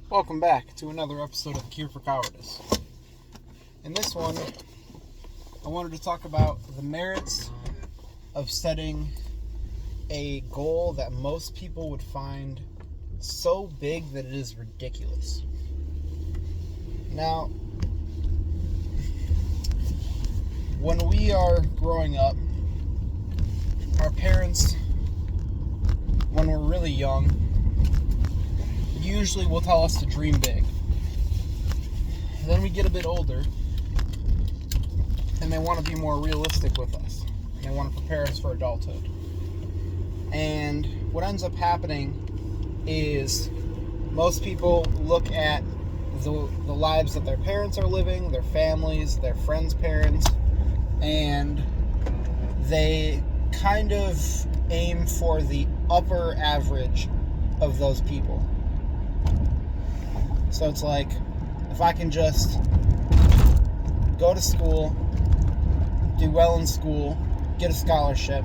Welcome back to another episode of Cure for Cowardice. In this one, I wanted to talk about the merits of setting a goal that most people would find so big that it is ridiculous. Now, when we are growing up, our parents, when we're really young, usually will tell us to dream big. And then we get a bit older, and they want to be more realistic with us. And they want to prepare us for adulthood. And what ends up happening is most people look at the lives that their parents are living, their families, their friends' parents, and they kind of aim for the upper average of those people. So it's like, if I can just go to school, do well in school, get a scholarship,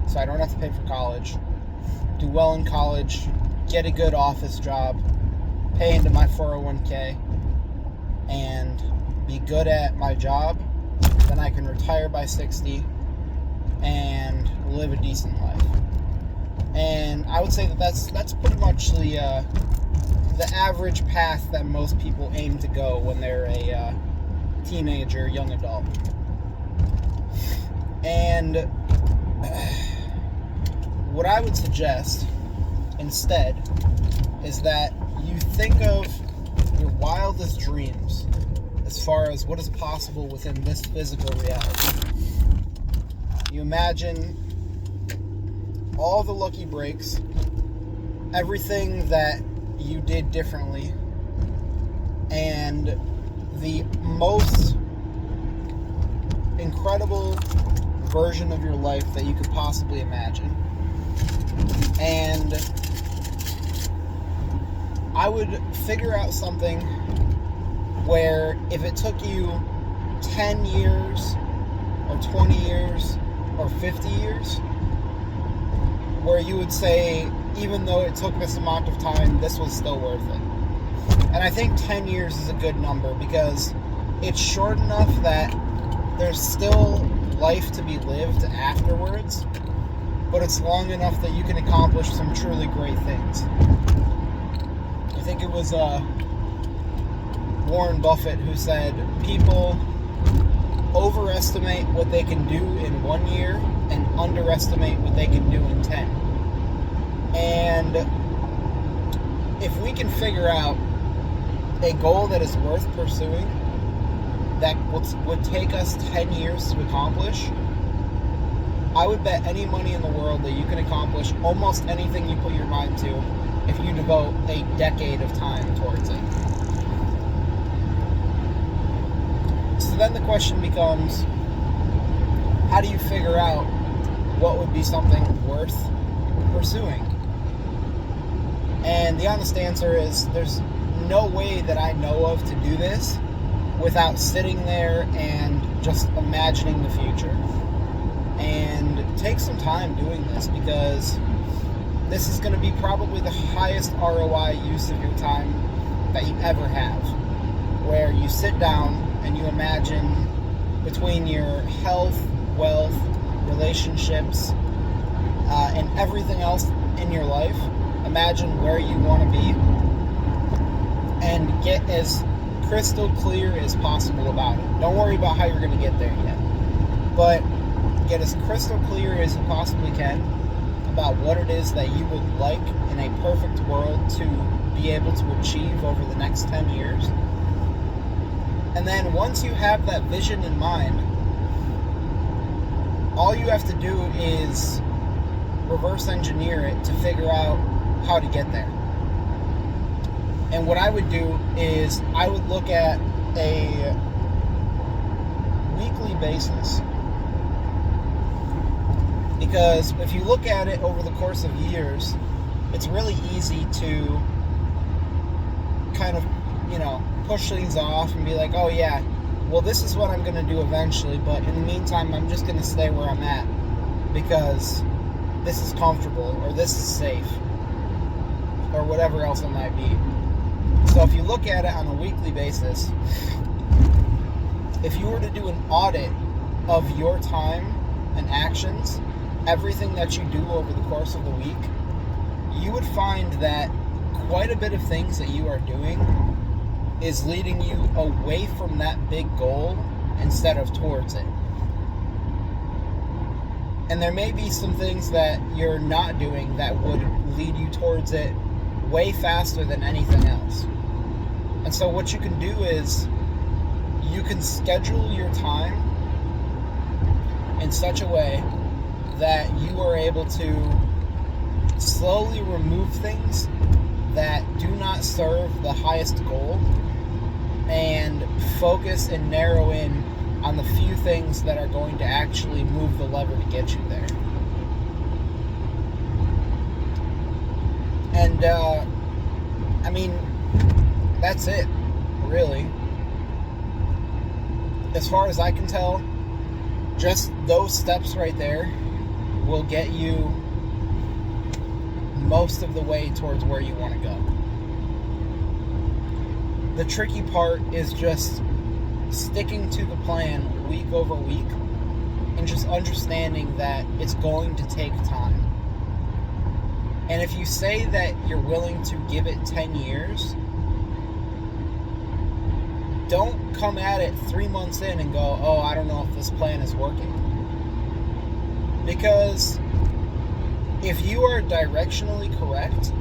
so I don't have to pay for college, do well in college, get a good office job, pay into my 401k, and be good at my job, then I can retire by 60 and live a decent life. And I would say that that's pretty much the average path that most people aim to go when they're a teenager, young adult. And what I would suggest instead is that you think of your wildest dreams as far as what is possible within this physical reality. You imagine all the lucky breaks, everything that you did differently, and the most incredible version of your life that you could possibly imagine. And I would figure out something where if it took you 10 years or 20 years or 50 years, where you would say, even though it took this amount of time, this was still worth it. And I think 10 years is a good number because it's short enough that there's still life to be lived afterwards, but it's long enough that you can accomplish some truly great things. I think it was Warren Buffett who said, people overestimate what they can do in 1 year and underestimate what they can do in 10. And if we can figure out a goal that is worth pursuing, that would take us 10 years to accomplish, I would bet any money in the world that you can accomplish almost anything you put your mind to if you devote a decade of time towards it. So then the question becomes, how do you figure out what would be something worth pursuing? And the honest answer is there's no way that I know of to do this without sitting there and just imagining the future. And take some time doing this because this is going to be probably the highest ROI use of your time that you ever have, where you sit down and you imagine between your health, wealth, relationships, and everything else in your life, imagine where you want to be and get as crystal clear as possible about it. Don't worry about how you're going to get there yet, but get as crystal clear as you possibly can about what it is that you would like in a perfect world to be able to achieve over the next 10 years. And then once you have that vision in mind, all you have to do is reverse engineer it to figure out how to get there. And what I would do is I would look at a weekly basis. Because if you look at it over the course of years, it's really easy to kind of, push things off and be like, oh yeah, well this is what I'm going to do eventually, but in the meantime I'm just going to stay where I'm at because this is comfortable or this is safe or whatever else it might be. So if you look at it on a weekly basis, if you were to do an audit of your time and actions, everything that you do over the course of the week, you would find that quite a bit of things that you are doing is leading you away from that big goal instead of towards it. And there may be some things that you're not doing that would lead you towards it way faster than anything else. And so what you can do is you can schedule your time in such a way that you are able to slowly remove things that do not serve the highest goal and focus and narrow in on the few things that are going to actually move the lever to get you there. And, that's it, really. As far as I can tell, just those steps right there will get you most of the way towards where you want to go. The tricky part is just sticking to the plan week over week and just understanding that it's going to take time. And if you say that you're willing to give it 10 years, don't come at it 3 months in and go, oh, I don't know if this plan is working. Because if you are directionally correct,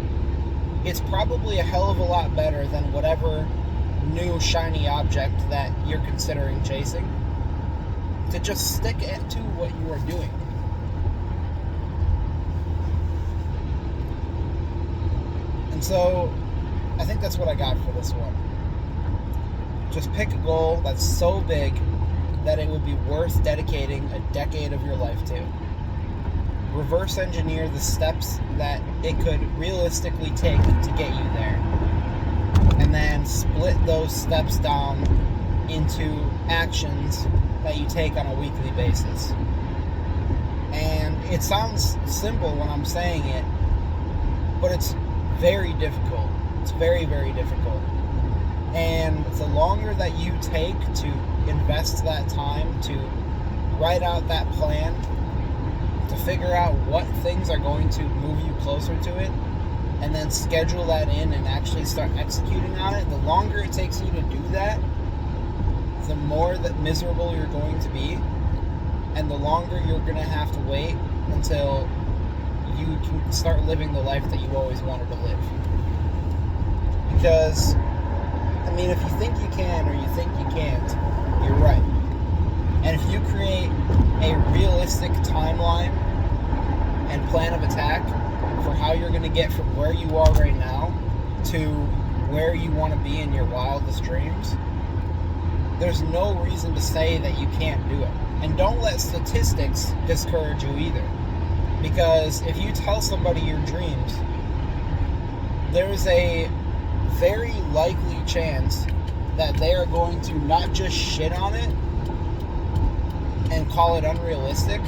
it's probably a hell of a lot better than whatever new shiny object that you're considering chasing, to just stick to what you are doing. And so I think that's what I got for this one. Just pick a goal that's so big that it would be worth dedicating a decade of your life to. Reverse engineer the steps that it could realistically take to get you there. And then split those steps down into actions that you take on a weekly basis. And it sounds simple when I'm saying it, but it's very difficult. It's very, very difficult. And the longer that you take to invest that time to write out that plan, to figure out what things are going to move you closer to it, and then schedule that in and actually start executing on it, the longer it takes you to do that, the more that miserable you're going to be, and the longer you're going to have to wait until you can start living the life that you always wanted to live. Because, if you think you can or you think you can't, you're right. And if you create a realistic timeline and plan of attack for how you're going to get from where you are right now to where you want to be in your wildest dreams, there's no reason to say that you can't do it. And don't let statistics discourage you either. Because if you tell somebody your dreams, there's a very likely chance that they are going to not just shit on it and call it unrealistic,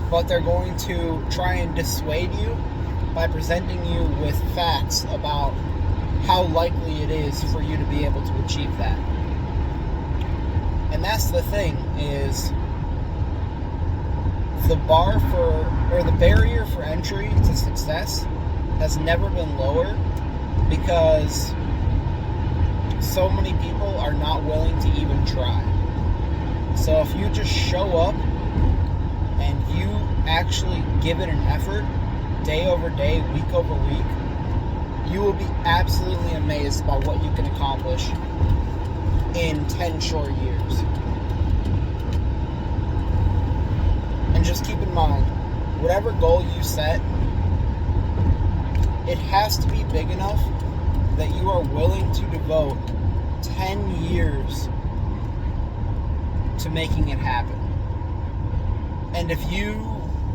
but they're going to try and dissuade you by presenting you with facts about how likely it is for you to be able to achieve that. And that's the thing, is the barrier for entry to success has never been lower, because so many people are not willing to even try. So if you just show up and you actually give it an effort, day over day, week over week, you will be absolutely amazed by what you can accomplish in 10 short years. And just keep in mind, whatever goal you set, it has to be big enough that you are willing to devote 10 years to making it happen. And if you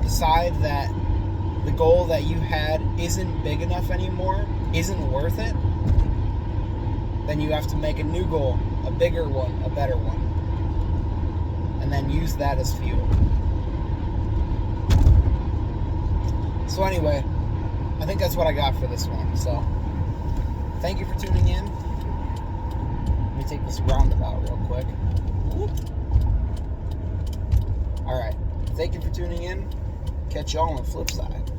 decide that the goal that you had isn't big enough anymore, isn't worth it, then you have to make a new goal, a bigger one, a better one, and then use that as fuel. So anyway, I think that's what I got for this one. So thank you for tuning in. take this roundabout real quick. Whoop. All right. Thank you for tuning in. Catch y'all on the flip side.